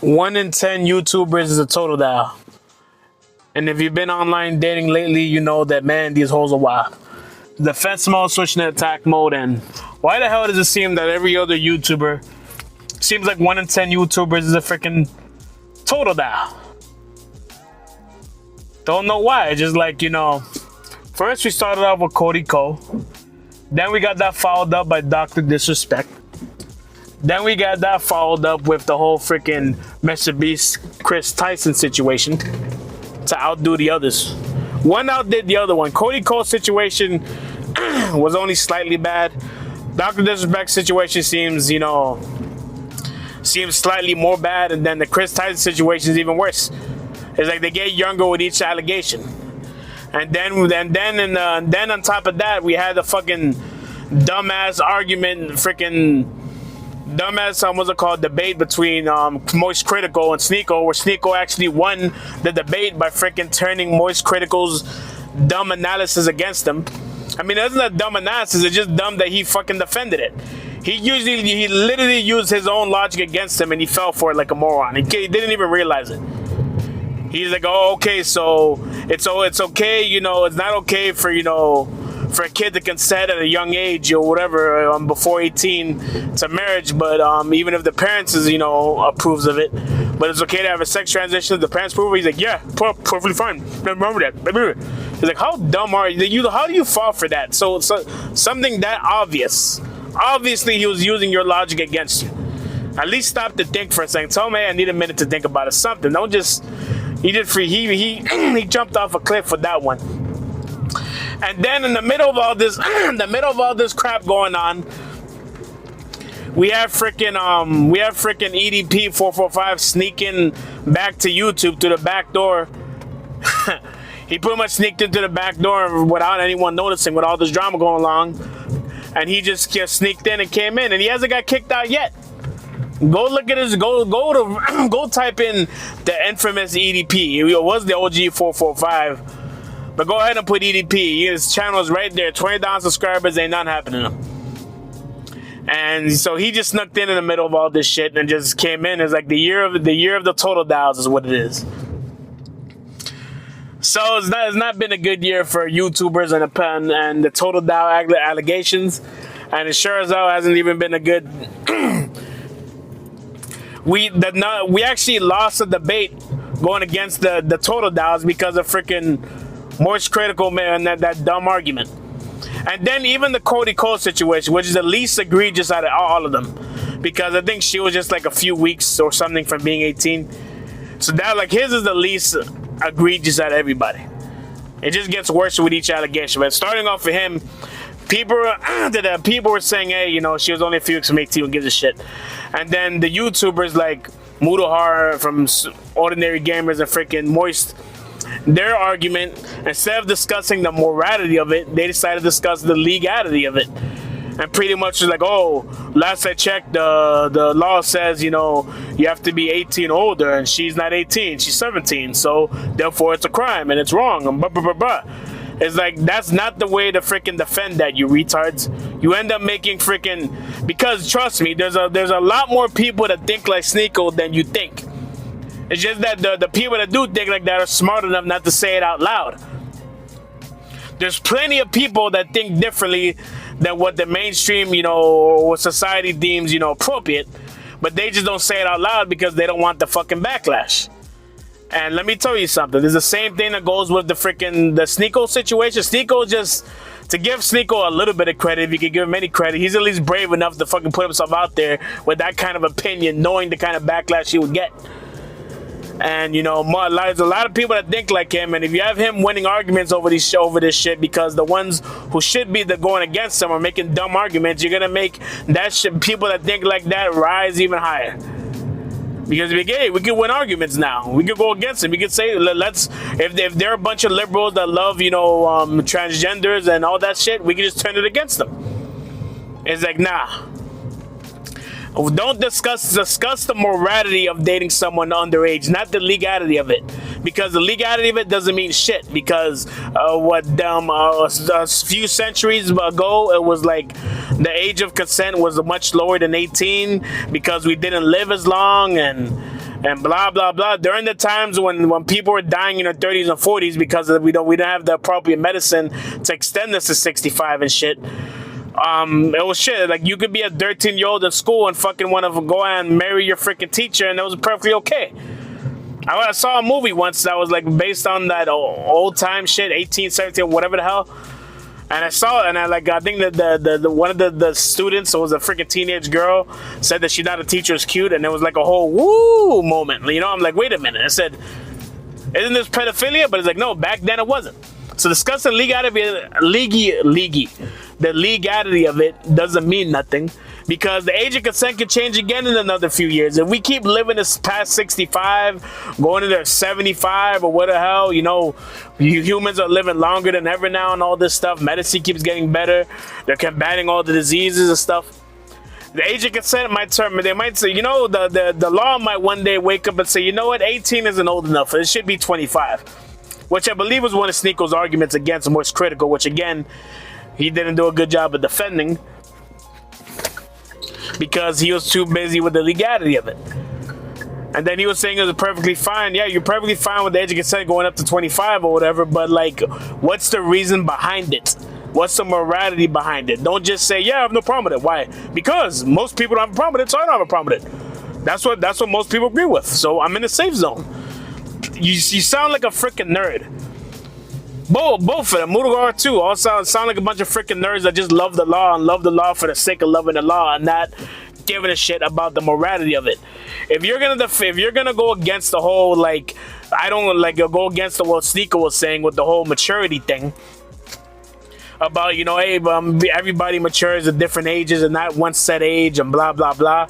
1 in 10 YouTubers is a Tododile. And if you've been online dating lately, you know that, man, these hoes are wild. Defense mode switching to attack mode, and why the hell does it seem that every other YouTuber seems like 1 in 10 YouTubers is a freaking Tododile? Don't know why. It's just like, first we started off with Cody Cole. Then we got that followed up by Dr. Disrespect. Then we got that followed up with the whole freaking Mr. Beast Chris Tyson situation to outdo the others. One outdid the other one. Cody Cole's situation was only slightly bad. Dr. Disrespect's situation seems slightly more bad, and then the Chris Tyson situation is even worse. It's like they get younger with each allegation. And then on top of that, we had the fucking dumbass argument, debate between Moist Critical and Sneeko, where Sneeko actually won the debate by freaking turning Moist Critical's dumb analysis against him. I mean, it isn't a dumb analysis, it's just dumb that he fucking defended it. He literally used his own logic against him, and he fell for it like a moron. He didn't even realize it. He's like, oh, okay, so it's okay, it's not okay for a kid to consent at a young age or whatever, before 18 to marriage, but even if the parents approves of it, but it's okay to have a sex transition if the parents approve. He's like, yeah, perfectly fine. Remember that. He's like, how dumb are you? How do you fall for that? So something that obvious. Obviously, he was using your logic against you. At least stop to think for a second. Tell me, I need a minute to think about it. Something. Don't just. He jumped off a cliff for that one. And then in the middle of all this, crap going on, we have freaking EDP 445 sneaking back to YouTube through the back door. He pretty much sneaked into the back door without anyone noticing, with all this drama going along, and he just sneaked in and came in, and he hasn't got kicked out yet. Go look at his. Go type in the infamous EDP. It was the OG 445, but go ahead and put EDP. His channel is right there. 20,000 subscribers. Ain't nothing happening. And so he just snuck in the middle of all this shit and just came in. It's like the year of the Tododiles is what it is. So it's not been a good year for YouTubers and the Tododile allegations, and it sure as hell hasn't even been a good. We actually lost a debate going against the Tododiles because of freaking Moist Critical, man, that dumb argument. And then even the Cody Cole situation, which is the least egregious out of all of them, because I think she was just like a few weeks or something from being 18. So that, like, his is the least egregious out of everybody. It just gets worse with each allegation. But starting off for him, people were saying, hey, she was only a few weeks from 18, who gives a shit. And then the YouTubers like Mudahar from Ordinary Gamers and freaking Moist, their argument, instead of discussing the morality of it, they decided to discuss the legality of it. And pretty much was like, oh, last I checked, the law says, you have to be 18 or older, and she's not 18, she's 17, so therefore it's a crime and it's wrong, and blah, blah, blah, blah. It's like, that's not the way to freaking defend that, you retards. You end up making freaking, because trust me, there's a lot more people that think like Sneeko than you think. It's just that the people that do think like that are smart enough not to say it out loud. There's plenty of people that think differently than what the mainstream, or what society deems, appropriate, but they just don't say it out loud because they don't want the fucking backlash. And let me tell you something. There's the same thing that goes with the Sneeko situation. Sneeko, just to give Sneeko a little bit of credit, if you could give him any credit, he's at least brave enough to fucking put himself out there with that kind of opinion, knowing the kind of backlash he would get. And there's a lot of people that think like him, and if you have him winning arguments over this shit, because the ones who should be going against him are making dumb arguments, you're gonna make that shit, people that think like that, rise even higher. Because we could win arguments now. We could go against them. We could say, if there are a bunch of liberals that love, transgenders and all that shit, we can just turn it against them. It's like, nah. Don't discuss the morality of dating someone underage, not the legality of it. Because the legality of it doesn't mean shit. Because a few centuries ago, it was like the age of consent was much lower than 18 because we didn't live as long, and and blah blah blah. During the times when people were dying in their 30s and 40s because we didn't have the appropriate medicine to extend this to 65 and shit. It was shit. Like, you could be a 13-year-old in school and fucking want to go and marry your freaking teacher, and it was perfectly okay. I saw a movie once that was like based on that old time shit, 1817, whatever the hell. And I saw it, and I think that the one of the students, it was a freaking teenage girl, said that she thought the teacher was cute, and it was like a whole woo moment. You know, I'm like, wait a minute. I said, isn't this pedophilia? But it's like, no, back then it wasn't. So discussing the legality of it doesn't mean nothing, because the age of consent can change again in another few years. If we keep living this past 65, going into 75 or what the hell, you know, humans are living longer than ever now and all this stuff. Medicine keeps getting better. They're combating all the diseases and stuff. The age of consent might turn, they might say, you know, the law might one day wake up and say, you know what, 18 isn't old enough. It should be 25. Which I believe was one of Sneako's arguments against Most Critical, which again, he didn't do a good job of defending because he was too busy with the legality of it. And then he was saying it was perfectly fine. Yeah, you're perfectly fine with the age of consent going up to 25 or whatever, but like, what's the reason behind it? What's the morality behind it? Don't just say, yeah, I have no problem with it. Why? Because most people don't have a problem with it, so I don't have a problem with it. That's what most people agree with. So I'm in a safe zone. You sound like a freaking nerd. Both of them, Murugar too, all sound like a bunch of freaking nerds that just love the law and love the law for the sake of loving the law and not giving a shit about the morality of it. If you're gonna go against the whole, like, I don't like go against the what Sneaker was saying with the whole maturity thing about, you know, hey, everybody matures at different ages and not one set age and blah blah blah.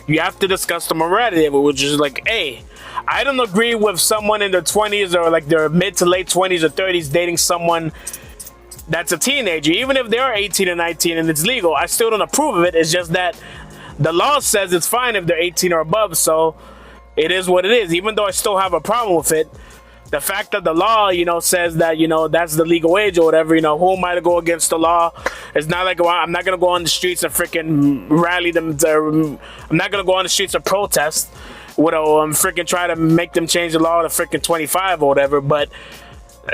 You have to discuss the morality of it, which is like, hey, I don't agree with someone in their 20s or like their mid to late 20s or 30s dating someone that's a teenager. Even if they're 18 or 19 and it's legal, I still don't approve of it. It's just that the law says it's fine if they're 18 or above, so it is what it is. Even though I still have a problem with it, the fact that the law, you know, says that, you know, that's the legal age or whatever, you know, who am I to go against the law? It's not like, well, I'm not going to go on the streets and freaking rally them. I'm not going to go on the streets and protest. Freaking try to make them change the law to freaking 25 or whatever, but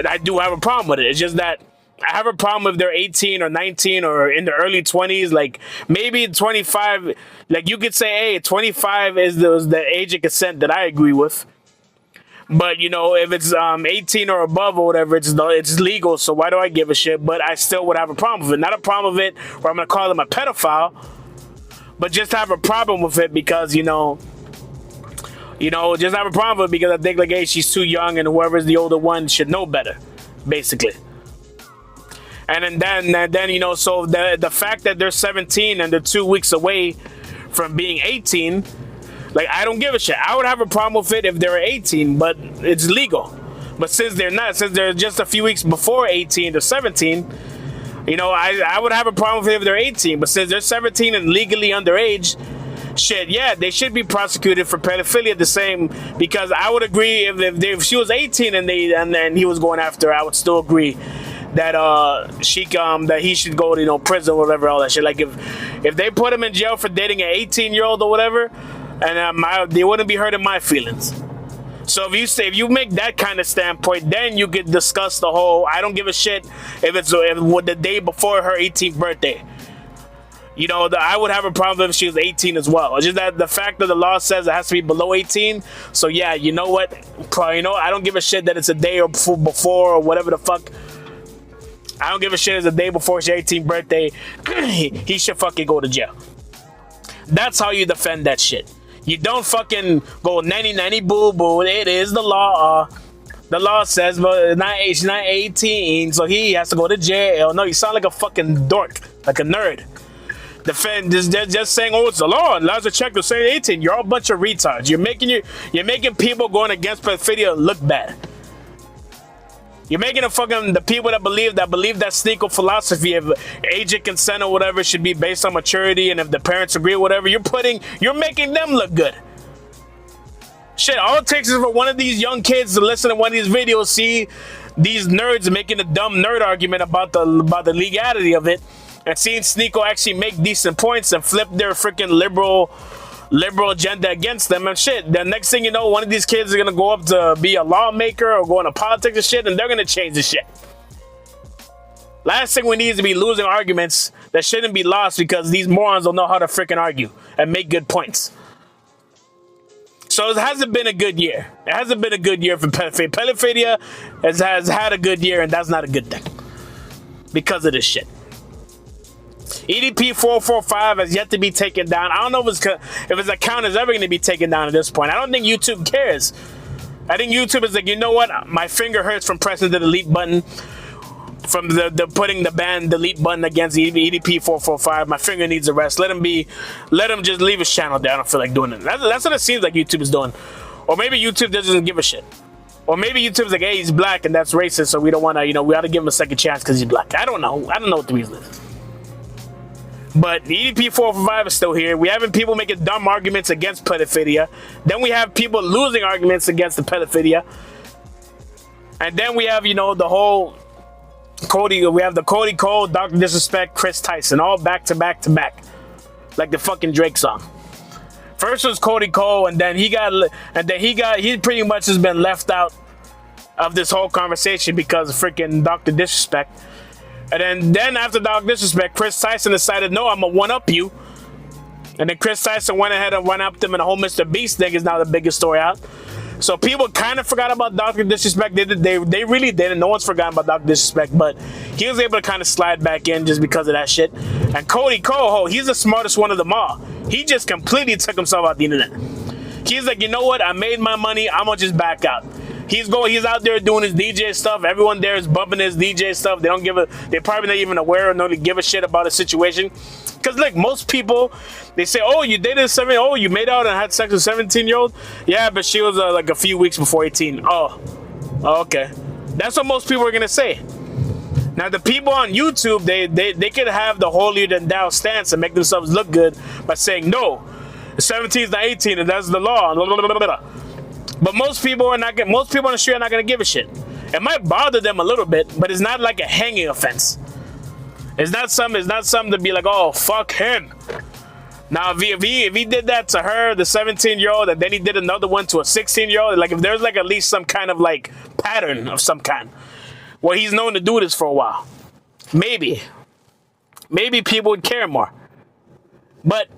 I do have a problem with it. It's just that I have a problem if they're 18 or 19 or in the early 20s. Like, maybe 25, like, you could say, hey, 25 is the age of consent that I agree with. But, you know, if it's 18 or above or whatever, it's legal, so why do I give a shit? But I still would have a problem with it. Not a problem with it where I'm going to call them a pedophile, but just have a problem with it because, you know, just have a problem with it because I think, like, hey, she's too young and whoever's the older one should know better, basically. And then you know, so the fact that they're 17 and they're 2 weeks away from being 18, like, I don't give a shit. I would have a problem with it if they were 18, but it's legal. But since they're not, since they're just a few weeks before 18 to 17, you know, I would have a problem with it if they're 18. But since they're 17 and legally underage, shit, yeah, they should be prosecuted for pedophilia the same. Because I would agree if she was 18 and then he was going after her, I would still agree that that he should go to, you know, prison or whatever, all that shit. Like, if they put him in jail for dating an 18-year-old or whatever, and they wouldn't be hurting my feelings. So if you make that kind of standpoint, then you could discuss the whole, I don't give a shit if it's the day before her 18th birthday. You know, I would have a problem if she was 18 as well. It's just that the fact that the law says it has to be below 18. So yeah, you know what? You know, I don't give a shit that it's a day or before or whatever the fuck. I don't give a shit it's a day before her 18th birthday. He should fucking go to jail. That's how you defend that shit. You don't fucking go nanny boo boo. It is the law. The law says, but she's not 18, so he has to go to jail. No, you sound like a fucking dork, like a nerd. Defend just saying, oh, it's the law. Laws are checked to say 18. You're all a bunch of retards. You're making people going against pedophilia look bad. You're making the people that believe that sneaker philosophy of age of consent or whatever should be based on maturity, and if the parents agree or whatever, you're making them look good. Shit, all it takes is for one of these young kids to listen to one of these videos, see these nerds making a dumb nerd argument about the legality of it, and seeing Sneeko actually make decent points and flip their freaking liberal liberal agenda against them and shit. The next thing you know, one of these kids is gonna go up to be a lawmaker or go into politics and shit, and they're gonna change the shit. Last thing we need is to be losing arguments that shouldn't be lost because these morons don't know how to freaking argue and make good points. So it hasn't been a good year. It hasn't been a good year for pedophilia. Pedophilia has had a good year, and that's not a good thing because of this shit. EDP 445 has yet to be taken down. I don't know if his account is ever going to be taken down at this point. I don't think YouTube cares. I think YouTube is like, you know what? My finger hurts from pressing the delete button. From the putting the ban delete button against EDP 445, my finger needs a rest. Let him just leave his channel there. I don't feel like doing it. That's what it seems like YouTube is doing. Or maybe YouTube doesn't give a shit. Or maybe YouTube's like, hey, he's black and that's racist, so we don't want to, we ought to give him a second chance because he's black. I don't know what the reason is. But EDP 445 is still here. We having people making dumb arguments against pedophilia. Then we have people losing arguments against the pedophilia. And then we have, the whole we have the Cody Cole, Dr. Disrespect, Chris Tyson, all back to back to back, like the fucking Drake song. First was Cody Cole, and then he pretty much has been left out of this whole conversation because of freaking Dr. Disrespect. And then after Dr. Disrespect, Chris Tyson decided, no, I'm gonna one up you. And then Chris Tyson went ahead and one upped him, and the whole Mr. Beast thing is now the biggest story out. So people kind of forgot about Dr. Disrespect. They really didn't. No one's forgotten about Dr. Disrespect, but he was able to kind of slide back in just because of that shit. And Cody Cole, he's the smartest one of them all. He just completely took himself out the internet. He's like, you know what? I made my money. I'm gonna just back out. He's out there doing his DJ stuff. Everyone there is bumping his DJ stuff. They're probably not even aware or know to give a shit about the situation. Because, like, most people, they say, oh, you dated you made out and had sex with a 17-year-old? Yeah, but she was, like, a few weeks before 18. Oh, okay. That's what most people are going to say. Now, the people on YouTube, they could have the holier-than-thou stance and make themselves look good by saying, no, 17 is not 18, and that's the law. But most people on the street are not going to give a shit. It might bother them a little bit, but it's not like a hanging offense. It's not something to be like, oh, fuck him. Now, if he did that to her, the 17-year-old, and then he did another one to a 16-year-old, like if there's like at least some kind of like pattern of some kind, where he's known to do this for a while, maybe people would care more. But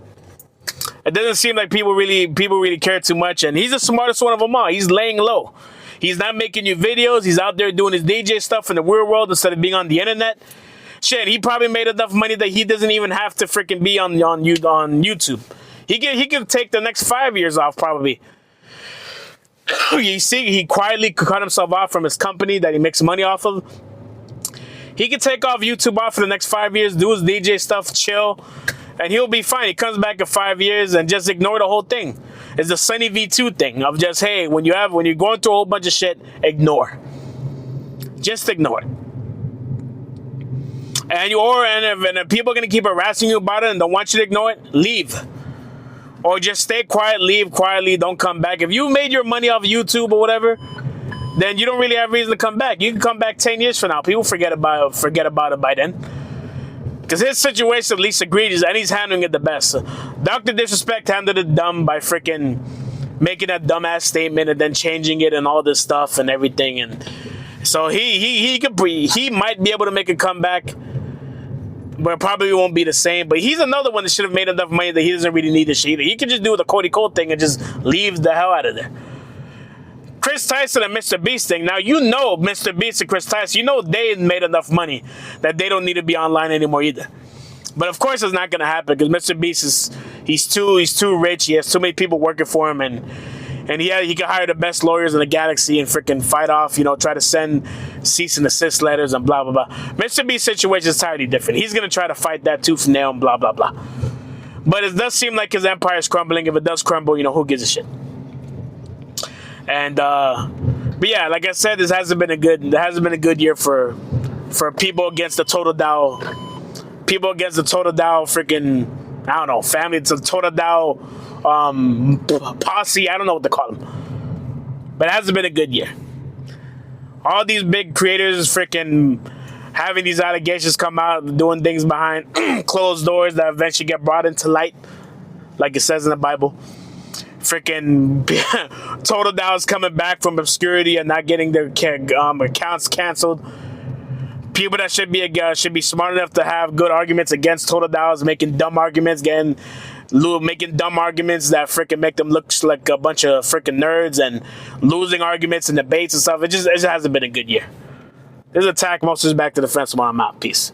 it doesn't seem like people really care too much, and he's the smartest one of them all. He's laying low. He's not making new videos. He's out there doing his DJ stuff in the real world instead of being on the internet. Shit, he probably made enough money that he doesn't even have to freaking be on YouTube. He could take the next 5 years off probably. You see, he quietly cut himself off from his company that he makes money off of. He could take off YouTube off for the next 5 years, do his DJ stuff, chill, and he'll be fine. He comes back in 5 years and just ignore the whole thing. It's the Sunny V2 thing of just, hey, when you're going through a whole bunch of shit, ignore. Just ignore it. And if people are going to keep harassing you about it and don't want you to ignore it, leave. Or just stay quiet, leave quietly, don't come back. If you made your money off YouTube or whatever, then you don't really have reason to come back. You can come back 10 years from now. People forget about it by then. Because his situation is at least egregious, and he's handling it the best. Dr. Disrespect handled it dumb by freaking making that dumbass statement and then changing it and all this stuff and everything. And so he might be able to make a comeback, but it probably won't be the same. But he's another one that should have made enough money that he doesn't really need this shit either. He could just do the Cody Cole thing and just leave the hell out of there. Chris Tyson and Mr. Beast thing. Now, Mr. Beast and Chris Tyson, they made enough money that they don't need to be online anymore either. But of course it's not going to happen because Mr. Beast he's too rich. He has too many people working for him, and he can hire the best lawyers in the galaxy and freaking fight off, try to send cease and desist letters and blah, blah, blah. Mr. Beast's situation is entirely different. He's going to try to fight that tooth and nail and blah, blah, blah. But it does seem like his empire is crumbling. If it does crumble, who gives a shit? And but yeah, like I said, this hasn't been a good year for people against the Tododile. People against the Tododile freaking, I don't know, family. It's a Tododile posse. I don't know what to call them. But it hasn't been a good year. All these big creators freaking having these allegations come out, doing things behind closed doors that eventually get brought into light. like it says in the Bible. Freaking Tododile's coming back from obscurity and not getting their accounts canceled. People that should be smart enough to have good arguments against Tododiles, making dumb arguments, making dumb arguments that freaking make them look like a bunch of freaking nerds and losing arguments and debates and stuff. It just hasn't been a good year. This is Attack. Most is back to the fence while I'm out. Peace.